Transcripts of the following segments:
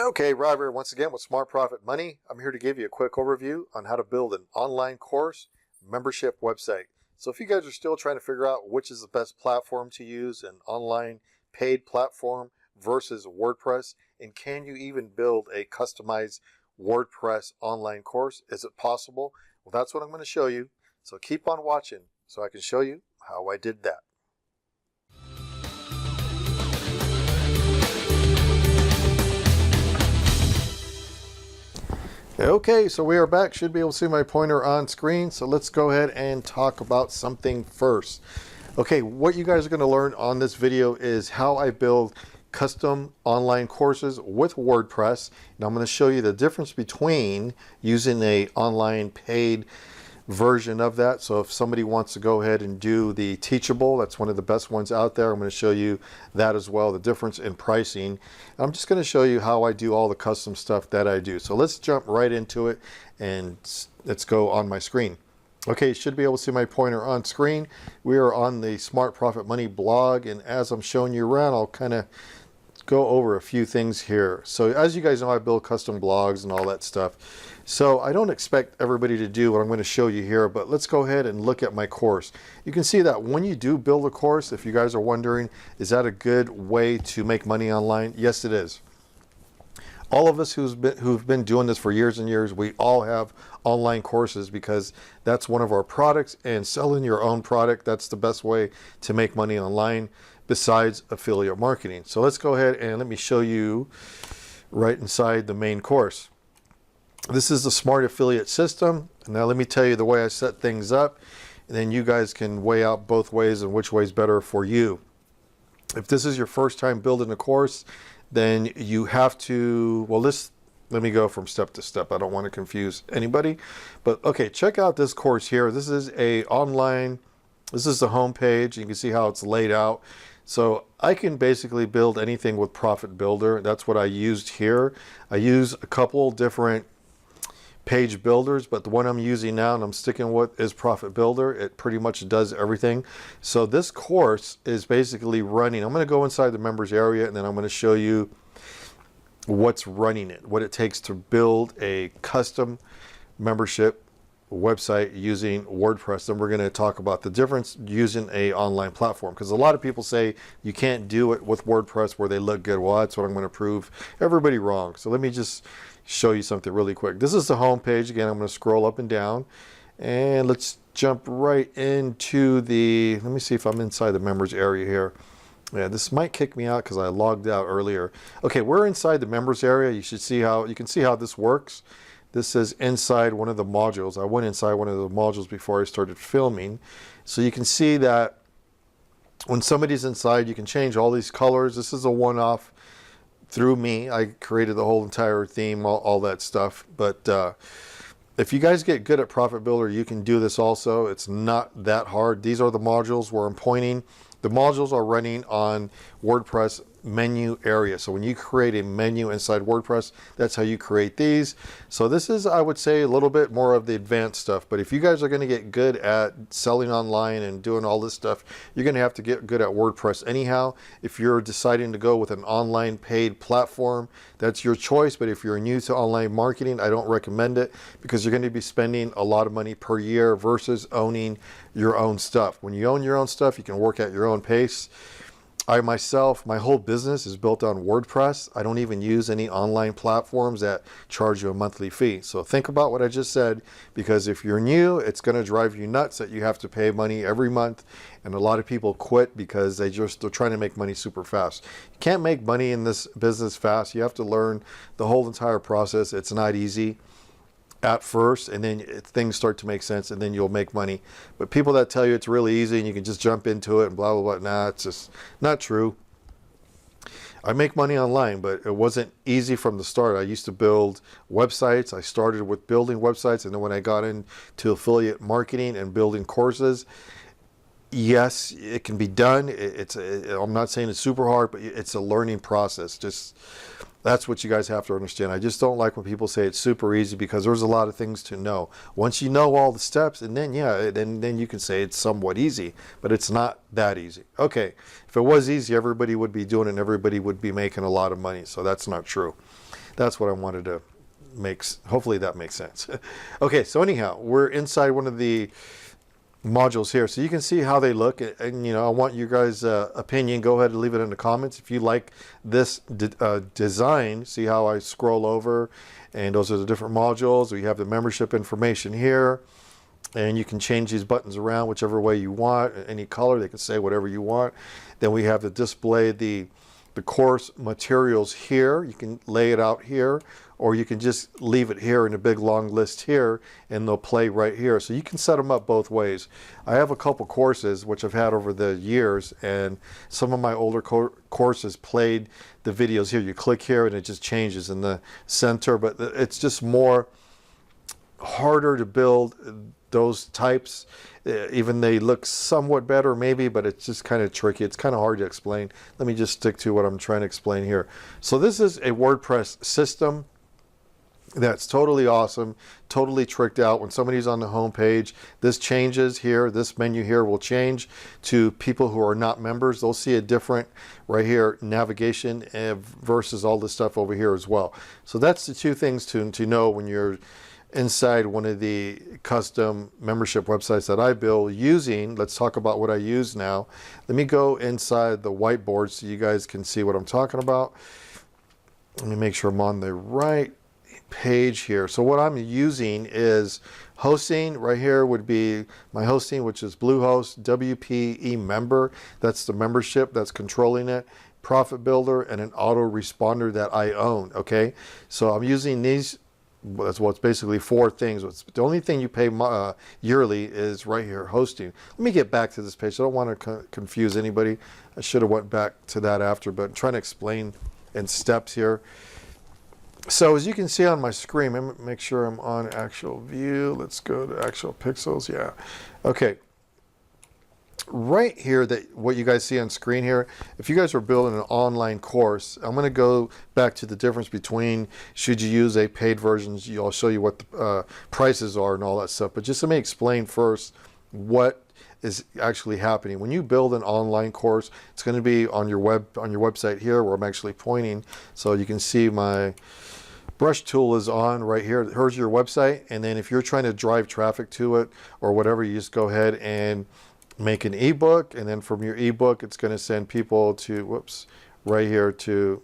Okay, Rob here once again with Smart Profit Money. I'm here to give you a quick overview on how to build an online course membership website. So if you guys are still trying to figure out which is the best platform to use, an online paid platform versus WordPress, and can you even build a customized WordPress online course? Is it possible? Well, that's what I'm going to show you. So keep on watching so I can show you how I did that. Okay, so we are back. Should be able to see my pointer on screen. So let's go ahead and talk about something first. Okay, what you guys are going to learn on this video is how I build custom online courses with WordPress. And I'm going to show you the difference between using a online paid version of that. So if somebody wants to go ahead and do the Teachable, that's one of the best ones out there. I'm going to show you that as well, the difference in pricing. I'm just going to show you how I do all the custom stuff that I do. So let's jump right into it and let's go on my screen. Okay, you should be able to see my pointer on screen. We are on the Smart Profit Money blog, and as I'm showing you around, I'll kind of go over a few things here. So as you guys know, I build custom blogs and all that stuff. So I don't expect everybody to do what I'm going to show you here, but let's go ahead and look at my course. You can see that when you do build a course, if you guys are wondering, is that a good way to make money online? Yes, it is. All of us who've been doing this for years and years, we all have online courses because that's one of our products, and selling your own product, that's the best way to make money online besides affiliate marketing. So let's go ahead and let me show you right inside the main course. This is the Smart Affiliate System. Now let me tell you the way I set things up, and then you guys can weigh out both ways and which way is better for you. If this is your first time building a course, then you have to, well, let me go from step to step. I don't want to confuse anybody, but okay, check out this course here. This is the home page. You can see how it's laid out. So I can basically build anything with Profit Builder. That's what I used here. I use a couple different page builders, but the one I'm using now and I'm sticking with is Profit Builder. It pretty much does everything. So this course is basically running. I'm going to go inside the members area, and then I'm going to show you what's running it, what it takes to build a custom membership website using WordPress. Then we're going to talk about the difference using a online platform, because a lot of people say you can't do it with WordPress where they look good. Well, that's what I'm going to prove everybody wrong. So let me just show you something really quick. This is the home page. Again, I'm going to scroll up and down, and let's jump right into the, let me see if I'm inside the members area here. Yeah, this might kick me out because I logged out earlier. Okay, we're inside the members area. You can see how this works. This is inside one of the modules. I went inside one of the modules before I started filming. So you can see that when somebody's inside, you can change all these colors. This is a one-off through me. I created the whole entire theme, all that stuff. But if you guys get good at Profit Builder, you can do this also. It's not that hard. These are the modules where I'm pointing. The modules are running on WordPress menu area. So when you create a menu inside WordPress, that's how you create these. So this is, I would say, a little bit more of the advanced stuff. But if you guys are going to get good at selling online and doing all this stuff, you're going to have to get good at WordPress anyhow. If you're deciding to go with an online paid platform, that's your choice. But if you're new to online marketing, I don't recommend it, because you're going to be spending a lot of money per year versus owning your own stuff. When you own your own stuff, you can work at your own pace. I myself, my whole business is built on WordPress. I don't even use any online platforms that charge you a monthly fee. So think about what I just said, because if you're new, it's going to drive you nuts that you have to pay money every month. And a lot of people quit because they're trying to make money super fast. You can't make money in this business fast. You have to learn the whole entire process. It's not easy at first, and then things start to make sense, and then you'll make money. But people that tell you it's really easy and you can just jump into it and blah, blah, blah, nah, it's just not true. I make money online, but it wasn't easy from the start. I used to build websites. I started with building websites, and then when I got into affiliate marketing and building courses, yes, it can be done. I'm not saying it's super hard, but it's a learning process. Just that's what you guys have to understand. I just don't like when people say it's super easy, because there's a lot of things to know. Once you know all the steps, and then yeah, then you can say it's somewhat easy, but it's not that easy. Okay, if it was easy, everybody would be doing it and everybody would be making a lot of money. So that's not true. That's what I wanted to make. Hopefully that makes sense. Okay, so anyhow, we're inside one of the modules here, so you can see how they look, and I want you guys opinion. Go ahead and leave it in the comments if you like this design. See how I scroll over, and those are the different modules. We have the membership information here, and you can change these buttons around whichever way you want, any color. They can say whatever you want. Then we have to display the course materials here. You can lay it out here, or you can just leave it here in a big long list here, and they'll play right here. So you can set them up both ways. I have a couple courses which I've had over the years, and some of my older courses played the videos here. You click here and it just changes in the center, but it's just more harder to build those types. Even they look somewhat better maybe, but it's just kind of tricky. It's kind of hard to explain. Let me just stick to what I'm trying to explain here. So this is a WordPress system that's totally awesome, totally tricked out. When somebody's on the home page, this changes here. This menu here will change to people who are not members. They'll see a different right here navigation versus all this stuff over here as well. So that's the two things to know when you're inside one of the custom membership websites that I build using. Let's talk about what I use now. Let me go inside the whiteboard so you guys can see what I'm talking about. Let me make sure I'm on the right page here. So what I'm using is hosting. Right here would be my hosting, which is Bluehost WPE member. That's the membership that's controlling it. Profit Builder and an autoresponder that I own. Okay, so I'm using these. That's what's basically four things. The only thing you pay yearly is right here, hosting. Let me get back to this page. I don't want to confuse anybody. I should have went back to that after, but I'm trying to explain in steps here. So as you can see on my screen, make sure I'm on actual view. Let's go to actual pixels. Yeah. Okay. Right here, what you guys see on screen here, if you guys are building an online course, I'm going to go back to the difference between should you use a paid version. I'll show you what the prices are and all that stuff. But just let me explain first what is actually happening. When you build an online course, it's going to be on your website here where I'm actually pointing. So you can see my brush tool is on right here. Here's your website. And then if you're trying to drive traffic to it or whatever, you just go ahead and make an ebook, and then from your ebook it's going to send people to right here to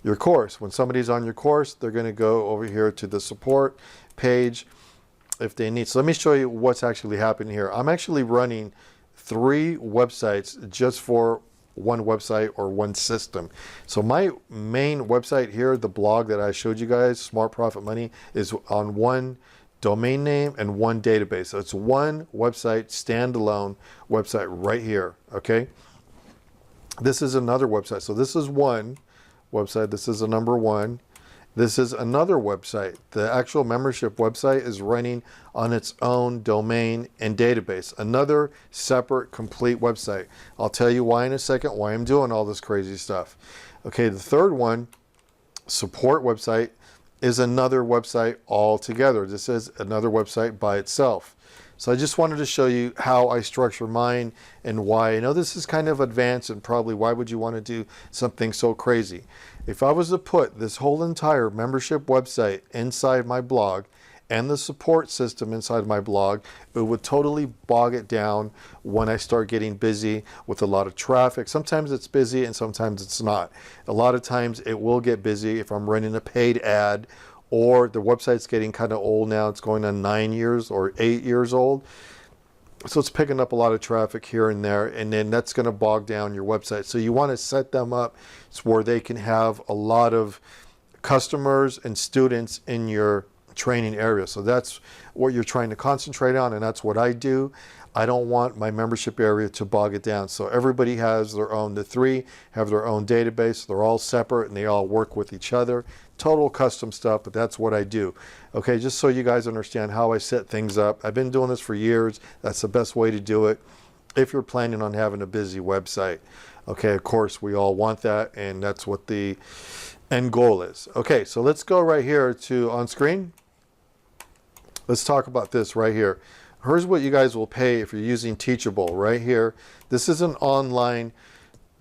your course. When somebody's on your course, they're going to go over here to the support page if they need. So let me show you what's actually happening here. I'm actually running 3 websites just for one website or one system. So my main website here, the blog that I showed you guys, Smart Profit Money, is on one domain name and one database. So it's one website, standalone website right here. Okay. This is another website. So this is one website. This is a number 1. This is another website. The actual membership website is running on its own domain and database. Another separate, complete website. I'll tell you why in a second, why I'm doing all this crazy stuff. Okay. The third one, support website, is another website altogether. This is another website by itself. So I just wanted to show you how I structure mine and why. I know this is kind of advanced, and probably why would you want to do something so crazy? If I was to put this whole entire membership website inside my blog and the support system inside my blog, it would totally bog it down when I start getting busy with a lot of traffic. Sometimes it's busy and sometimes it's not. A lot of times it will get busy if I'm running a paid ad, or the website's getting kind of old now. It's going on 9 years or 8 years old. So it's picking up a lot of traffic here and there, and then that's going to bog down your website. So you want to set them up where they can have a lot of customers and students in your training area. So that's what you're trying to concentrate on, and that's what I do. I don't want my membership area to bog it down. So everybody has their own. The 3 have their own database. They're all separate and they all work with each other. Total custom stuff, but that's what I do. Okay, just so you guys understand how I set things up. I've been doing this for years. That's the best way to do it if you're planning on having a busy website. Okay, of course, we all want that, and that's what the end goal is. Okay, so let's go right here to on screen. Let's talk about this right here. Here's what you guys will pay if you're using Teachable right here. This is an online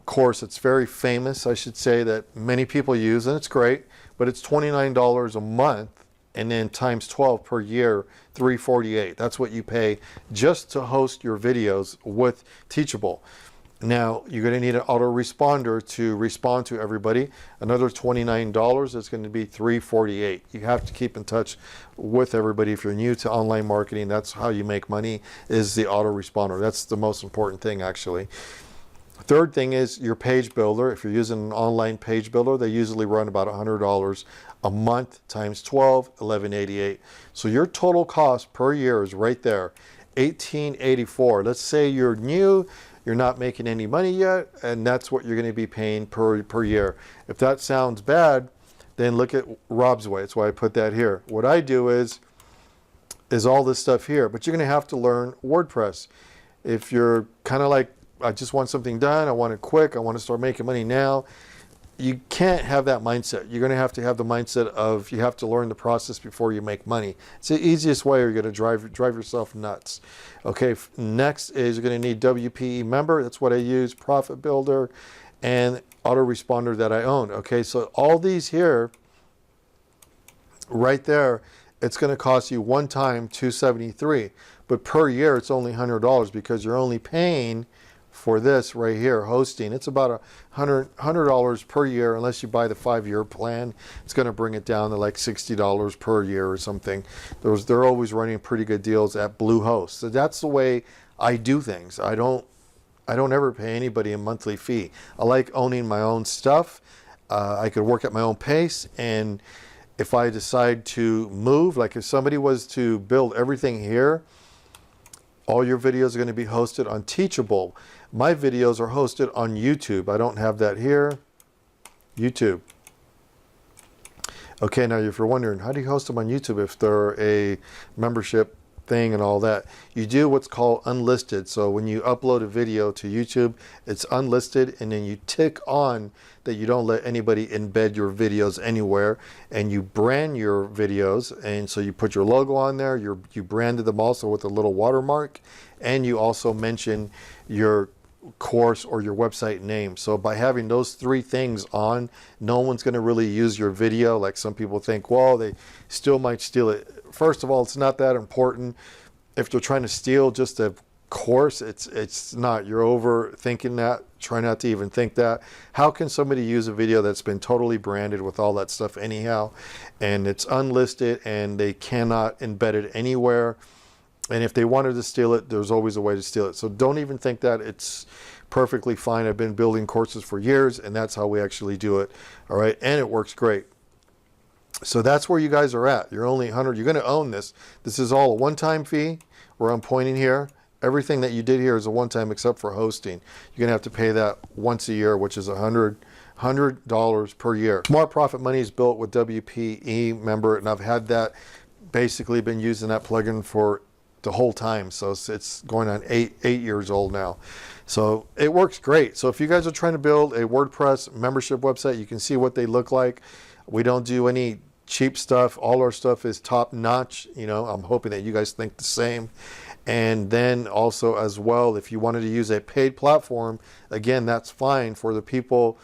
course. It's very famous, I should say, that many people use, and it's great. but it's $29 a month, and then times 12 per year, $348. That's what you pay just to host your videos with Teachable. Now, you're going to need an autoresponder to respond to everybody. Another $29 is going to be $348. You have to keep in touch with everybody. If you're new to online marketing, that's how you make money, is the autoresponder. That's the most important thing, actually. Third thing is your page builder. If you're using an online page builder, they usually run about $100 a month times 12, $1188. So your total cost per year is right there, $1884. Let's say you're new, you're not making any money yet, and that's what you're going to be paying per year. If that sounds bad, then look at Rob's way. That's why I put that here. What I do is all this stuff here, but you're going to have to learn WordPress. If you're kind of like, I just want something done, I want it quick, I want to start making money now, you can't have that mindset. You're going to have the mindset of you have to learn the process before you make money. It's the easiest way, or you're going to drive yourself nuts. Okay, next is you're going to need WPE member. That's what I use, profit builder, and autoresponder that I own. Okay, so all these here, right there, it's going to cost you one time $273, but per year it's only $100 because you're only paying for this right here, hosting. It's about $100 per year, unless you buy the 5-year plan. It's going to bring it down to like $60 per year or something. They're always running pretty good deals at Bluehost. So that's the way I do things. I don't ever pay anybody a monthly fee. I like owning my own stuff. I could work at my own pace, and if I decide to move, like if somebody was to build everything here, all your videos are going to be hosted on Teachable. My videos are hosted on YouTube. I don't have that here. YouTube. Okay, now if you're wondering, how do you host them on YouTube if they're a membership thing and all that? You do what's called unlisted. So when you upload a video to YouTube, it's unlisted, and then you tick on that you don't let anybody embed your videos anywhere, and you brand your videos, and so you put your logo on there, you branded them also with a little watermark, and you also mention your course or your website name. So by having those 3 things on, no one's going to really use your video. Like some people think, well, they still might steal it. First of all, it's not that important. If they're trying to steal just a course, it's not. You're overthinking that. Try not to even think that. How can somebody use a video that's been totally branded with all that stuff anyhow, and it's unlisted, and they cannot embed it anywhere? And if they wanted to steal it, there's always a way to steal it. So don't even think that. It's perfectly fine. I've been building courses for years, and that's how we actually do it. All right, and it works great. So that's where you guys are at. You're only 100. You're going to own this. This is all a one-time fee where I'm pointing here. Everything that you did here is a one-time except for hosting. You're going to have to pay that once a year, which is $100 per year. Smart Profit Money is built with WPE member, and I've had that, basically been using that plugin for the whole time. So it's going on eight years old now. So it works great. So if you guys are trying to build a WordPress membership website, you can see what they look like. We don't do any cheap stuff. All our stuff is top notch. You know, I'm hoping that you guys think the same. And then also as well, if you wanted to use a paid platform, again, that's fine for the people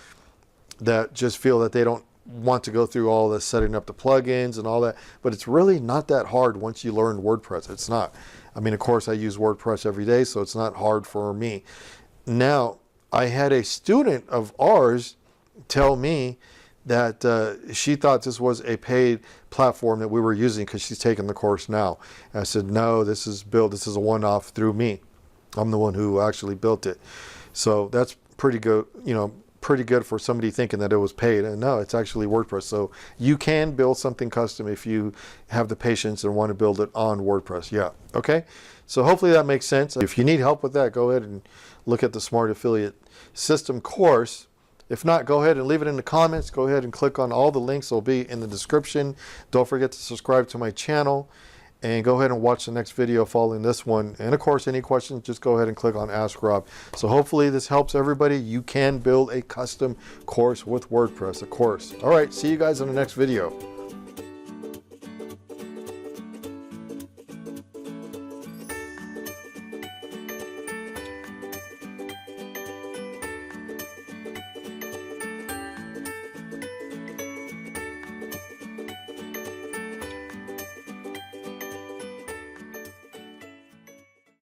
that just feel that they don't want to go through all this setting up the plugins and all that. But it's really not that hard once you learn WordPress. It's not. I mean, of course, I use WordPress every day, so it's not hard for me. Now, I had a student of ours tell me that she thought this was a paid platform that we were using because she's taking the course now. And I said, no, this is a one-off through me. I'm the one who actually built it. So that's pretty good, you know, pretty good for somebody thinking that it was paid. And no, it's actually WordPress. So you can build something custom if you have the patience and want to build it on WordPress. Yeah. Okay. So hopefully that makes sense. If you need help with that, go ahead and look at the Smart Affiliate System course. If not, go ahead and leave it in the comments. Go ahead and click on all the links. They'll be in the description. Don't forget to subscribe to my channel. And go ahead and watch the next video following this one. And of course, any questions, just go ahead and click on Ask Rob. So hopefully this helps everybody. You can build a custom course with WordPress, of course. All right, see you guys in the next video.